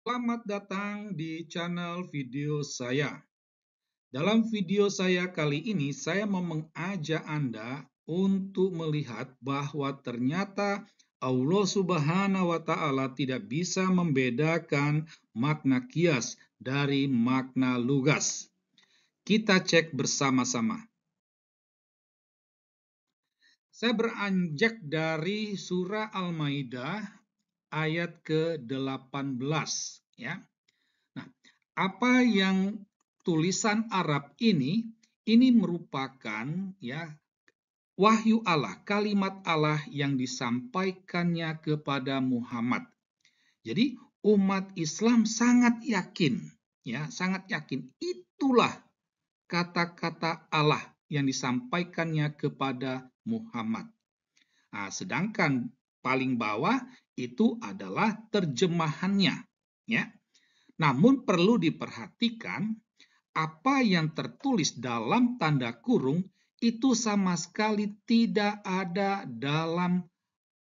Selamat datang di channel video saya. Dalam video saya kali ini, saya mau mengajak Anda untuk melihat bahwa ternyata Allah Subhanahu wa Ta'ala tidak bisa membedakan makna kias dari makna lugas. Kita cek bersama-sama. Saya beranjak dari surah Al-Maidah ayat ke-18 ya. Nah, apa yang tulisan Arab ini merupakan ya wahyu Allah, kalimat Allah yang disampaikannya kepada Muhammad. Jadi umat Islam sangat yakin, ya, sangat yakin itulah kata-kata Allah yang disampaikannya kepada Muhammad. Nah, sedangkan paling bawah itu adalah terjemahannya, ya. Namun perlu diperhatikan apa yang tertulis dalam tanda kurung itu sama sekali tidak ada dalam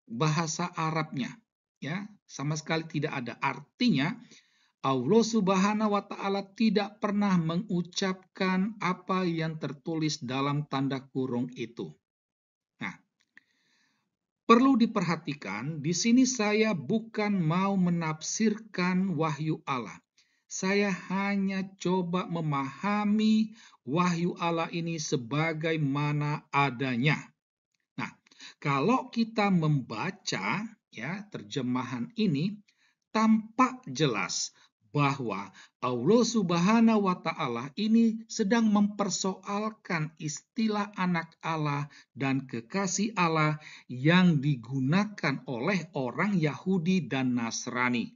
bahasa Arabnya, ya, sama sekali tidak ada. Artinya Allah Subhanahu wa Ta'ala tidak pernah mengucapkan apa yang tertulis dalam tanda kurung itu. Nah, perlu diperhatikan, di sini saya bukan mau menafsirkan wahyu Allah. Saya hanya coba memahami wahyu Allah ini sebagaimana adanya. Nah, kalau kita membaca ya terjemahan ini, tampak jelas bahwa Allah Subhanahu wa Ta'ala ini sedang mempersoalkan istilah anak Allah dan kekasih Allah yang digunakan oleh orang Yahudi dan Nasrani.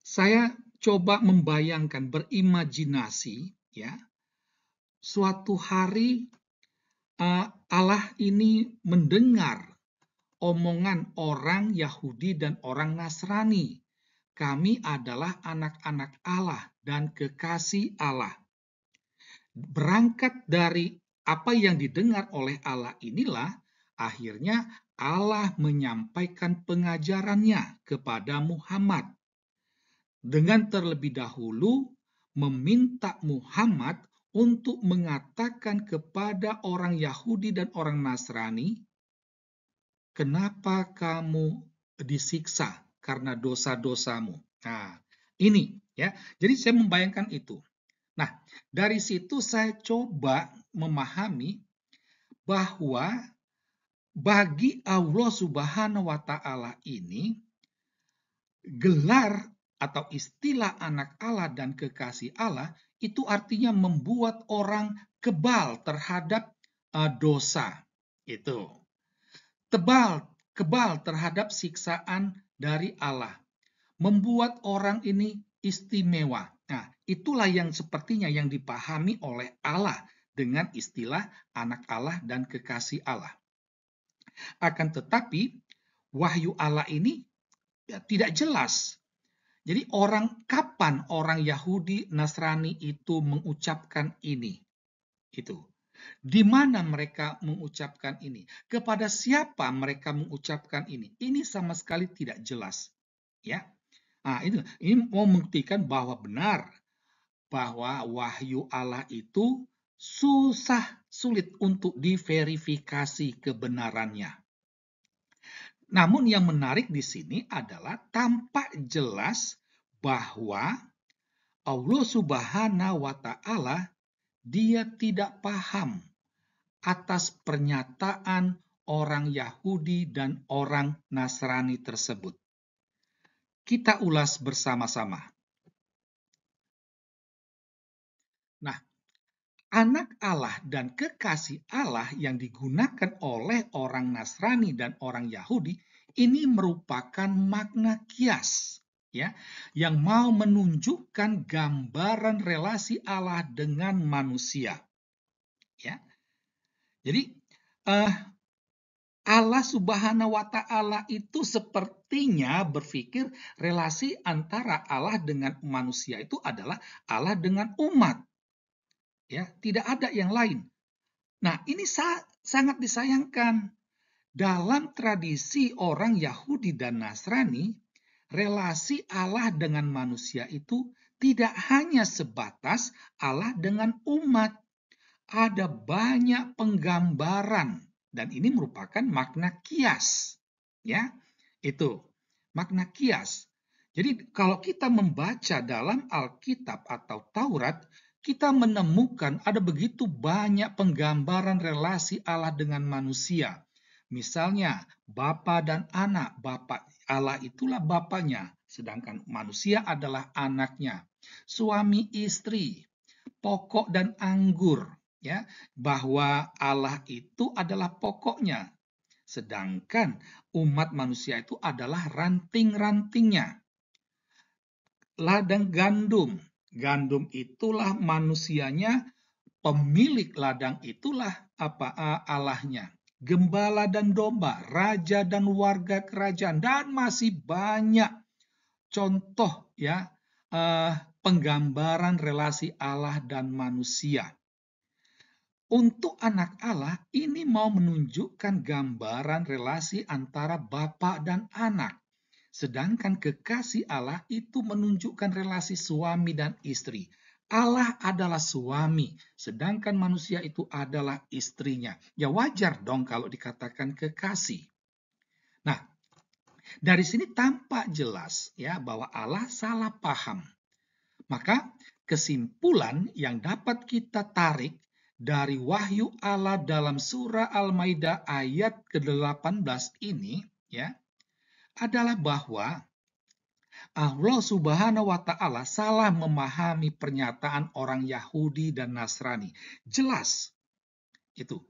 Saya coba membayangkan, berimajinasi, ya, suatu hari Allah ini mendengar omongan orang Yahudi dan orang Nasrani. Kami adalah anak-anak Allah dan kekasih Allah. Berangkat dari apa yang didengar oleh Allah inilah, akhirnya Allah menyampaikan pengajarannya kepada Muhammad. Dengan terlebih dahulu meminta Muhammad untuk mengatakan kepada orang Yahudi dan orang Nasrani, kenapa kamu disiksa karena dosa-dosamu? Nah, ini ya. Jadi saya membayangkan itu. Nah, dari situ saya coba memahami bahwa bagi Allah Subhanahu wa Ta'ala ini, gelar atau istilah anak Allah dan kekasih Allah itu artinya membuat orang kebal terhadap dosa. Itu. Kebal terhadap siksaan dari Allah. Membuat orang ini istimewa. Nah, itulah yang sepertinya yang dipahami oleh Allah dengan istilah anak Allah dan kekasih Allah. Akan tetapi, wahyu Allah ini ya, tidak jelas. Jadi kapan orang Yahudi Nasrani itu mengucapkan ini? Itu. Di mana mereka mengucapkan ini? Kepada siapa mereka mengucapkan ini? Ini sama sekali tidak jelas. Ya. Nah, ini mau membuktikan bahwa benar bahwa wahyu Allah itu sulit untuk diverifikasi kebenarannya. Namun yang menarik di sini adalah tampak jelas bahwa Allah Subhanahu wa Ta'ala dia tidak paham atas pernyataan orang Yahudi dan orang Nasrani tersebut. Kita ulas bersama-sama. Nah, anak Allah dan kekasih Allah yang digunakan oleh orang Nasrani dan orang Yahudi ini merupakan makna kias, ya, yang mau menunjukkan gambaran relasi Allah dengan manusia. Ya. Jadi Allah Subhanahu wa Ta'ala itu sepertinya berpikir relasi antara Allah dengan manusia itu adalah Allah dengan umat. Ya, tidak ada yang lain. Nah, ini sangat disayangkan. Dalam tradisi orang Yahudi dan Nasrani, relasi Allah dengan manusia itu tidak hanya sebatas Allah dengan umat. Ada banyak penggambaran dan ini merupakan makna kias. Ya, itu makna kias. Jadi kalau kita membaca dalam Alkitab atau Taurat, kita menemukan ada begitu banyak penggambaran relasi Allah dengan manusia. Misalnya, Bapa dan anak. Bapa Allah itulah bapaknya, sedangkan manusia adalah anaknya. Suami istri, pokok dan anggur, ya, bahwa Allah itu adalah pokoknya, sedangkan umat manusia itu adalah ranting-rantingnya. Ladang gandum, gandum itulah manusianya, pemilik ladang itulah Allahnya. Gembala dan domba, raja dan warga kerajaan, dan masih banyak contoh ya penggambaran relasi Allah dan manusia. Untuk anak Allah, ini mau menunjukkan gambaran relasi antara Bapa dan anak. Sedangkan kekasih Allah itu menunjukkan relasi suami dan istri. Allah adalah suami, sedangkan manusia itu adalah istrinya. Ya wajar dong kalau dikatakan kekasih. Nah, dari sini tampak jelas ya bahwa Allah salah paham. Maka kesimpulan yang dapat kita tarik dari wahyu Allah dalam surah Al-Maidah ayat ke-18 ini ya adalah bahwa Allah Subhanahu wa taala salah memahami pernyataan orang Yahudi dan Nasrani. Jelas itu.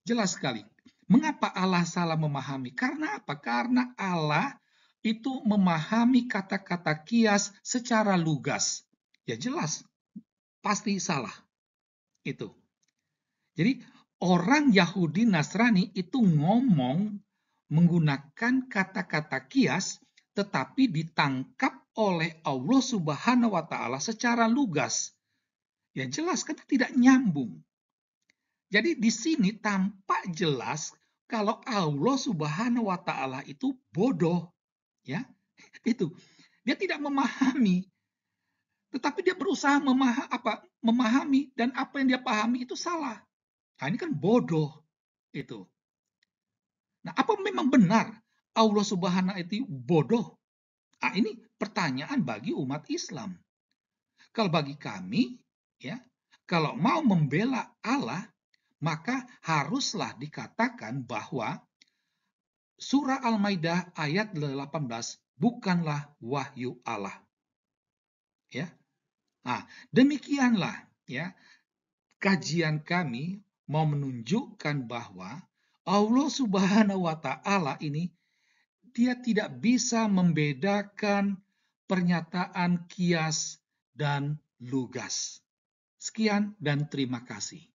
Jelas sekali. Mengapa Allah salah memahami? Karena apa? Karena Allah itu memahami kata-kata kias secara lugas. Ya jelas, pasti salah. Itu. Jadi orang Yahudi Nasrani itu ngomong menggunakan kata-kata kias tetapi ditangkap oleh Allah Subhanahu wa taala secara lugas. Ya jelas kan tidak nyambung. Jadi di sini tampak jelas kalau Allah Subhanahu wa taala itu bodoh, ya. Itu. Dia tidak memahami, tetapi dia berusaha memahami dan apa yang dia pahami itu salah. Nah, ini kan bodoh itu. Nah, apa memang benar Allah Subhanahu itu bodoh? Nah, ini pertanyaan bagi umat Islam. Kalau bagi kami, ya, kalau mau membela Allah, maka haruslah dikatakan bahwa surah Al-Maidah ayat 18 bukanlah wahyu Allah. Ya. Nah, demikianlah ya kajian kami mau menunjukkan bahwa Allah Subhanahu wa taala ini dia tidak bisa membedakan pernyataan kias dan lugas. Sekian dan terima kasih.